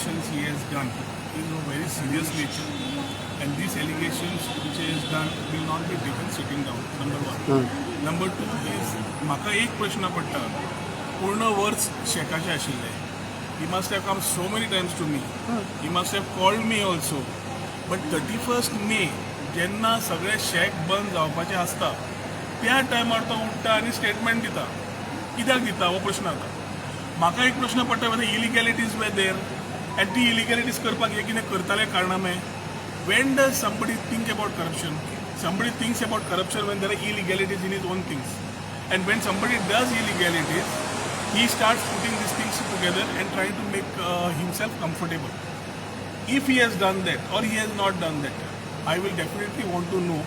allegations he has done is of very serious nature, and these allegations which he has done will not be taken sitting down. Number one. Number two is म्हाका एक प्रश्न पडटा, पूर्ण verse शेकाचे आशिल्ले. He must have come so many times to me. He must have called me also. But 31st May जेन्ना सगळे shake बंद जावपाचे आसता त्या टायमार तो उठता आनी स्टेटमेंट दिता. कित्याक दिता हो प्रश्न आता. म्हाका एक प्रश्न पडटा whether illegalities were there and ती illegalities करपाक हे कितें करताले कारणामे. When does somebody think about corruption? Somebody thinks about corruption when there are illegalities in his own things. And when somebody does illegalities, he starts putting these things together and trying to make himself comfortable. If he has done that or he has not done that, I will definitely want to know.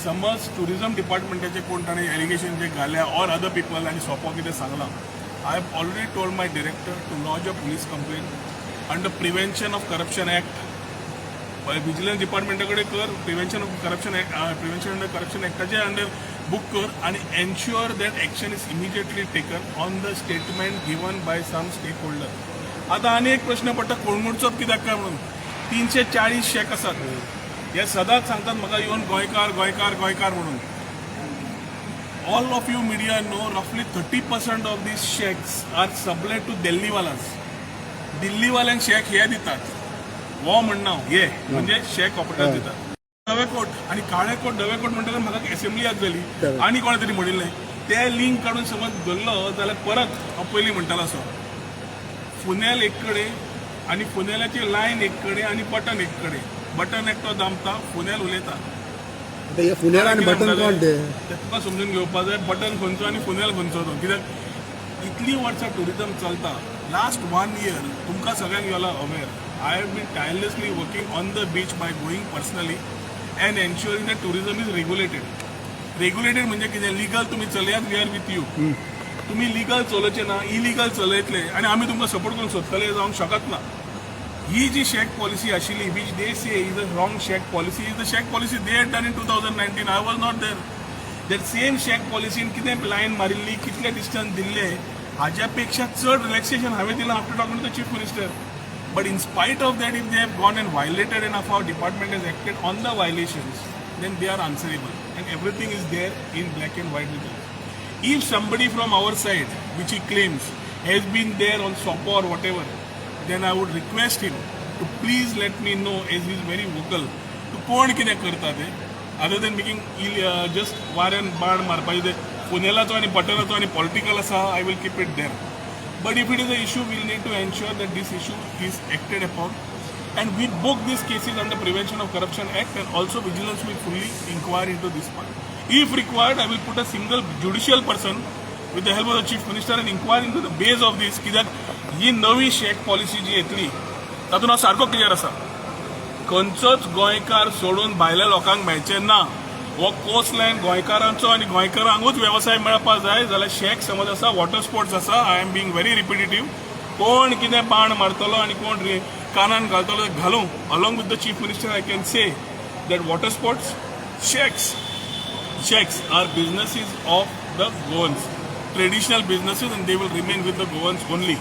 समज tourism डिपार्टमेंटाचे कोण ताणें allegation जे घाल्या और other people आनी सोपो कितें सांगलां. I have already told my director to lodge a police complaint under Prevention of Corruption Act. Vigilance डिपार्टमेंटा कडेन कर, prevention of corruption prevention under corruption एक्टाचे अंडर बुक कर आणि ensure that action is immediately taken on the statement given by some stakeholder. आता आनी एक प्रश्न पडटा कोळमुडचोच कित्याक काय म्हणून 340 शेक आसात. हे सदांच सांगतात म्हाका येवन गोंयकार गोंयकार गोंयकार म्हणून. All of you media know रफली 30% of these shacks are sublet to दिल्लीवालांस. दिल्लीवाल्यांक शेक हे दितात, वो म्हणना हे म्हणजे शेक ऑपरेटर दितात. धवे कोट आणि काळे कोट धवे कोट म्हणटकच म्हाका असेंब्ली याद जाली आनी कोणे तरी म्हणिल्लें ते लिंक काडून समज धरलो जाल्यार परत हांव पयलीं म्हणटालो असो फुनेल एक कडेन आनी फुनेलाची लायन एक कडेन आनी बटन एक कडेन. बटन एकटो दामता, फुनेल उलयता. फुनेल आनी बटन कोण ते तुका समजून घेवपाक जाय बटन खंयचो आनी फुनेल खंयचो तो. कित्याक इतली वर्सां टुरिजम चलता. लास्ट 1 year तुमकां सगळ्यांक you are aware I have been tirelessly working on the beach by going personally and ensuring that tourism is regulated. Regulated म्हणजे कितें लीगल तुमी चलयात वी आर विथ यू. तुम्ही लीगल चलोवचे ना, इलिगल चलयतले आनी आमी तुमकां सपोर्ट करून सोदतले जावंक शकत ना. ही जी शेक पॉलिसी आशिल्ली which they say is a wrong shake policy is the shake policy they had done in 2019. I was not there. That same shack पॉलिसीन कितें लायन मारिल्ली, कितले डिस्टन्स दिल्ले, हाज्या पेक्षा चड रिलॅक्सेशन हांवें दिलां after talking to the chief minister. But in spite of that, if they have gone and violated and if our department has acted on the violations, then they are answerable. And everything is there in black and white with us. If somebody from our side, which he claims, has been there on SOPO or whatever, then I would request him to please let me know, as he is very vocal, to कोण कितें करता ते, other than making just वाऱ्यान बाण मारपाचे ते फुनेलाचो आनी बटनाचो आनी political आसा, I will keep it there. But if it is an issue, we will need to ensure that this issue is acted upon. And we book these cases under Prevention of Corruption Act, and also vigilance will fully inquire into this part. If required, I will put a single judicial person with the help of the Chief Minister and inquire into the base of this. कित्याक ही नवी shake policy जी येतली तातूंत हांव सारको clear आसा. खंयचोच गोंयकार सोडून भायल्या लोकांक मेळचे ना. हो कोस्ट लायन गोंयकारांचो आनी गोंयकारांकूच वेवसाय मेळपाक जाय जाल्यार शेक समज आसा, वॉटर स्पोर्ट्स आसा. I am being very repetitive. कोण कितें बाण मारतलो आनी कोण कानान घालतलो घालूं. Along with the chief minister I can say that water sports shacks are businesses of the Goans, traditional businesses, and they will remain with the Goans only.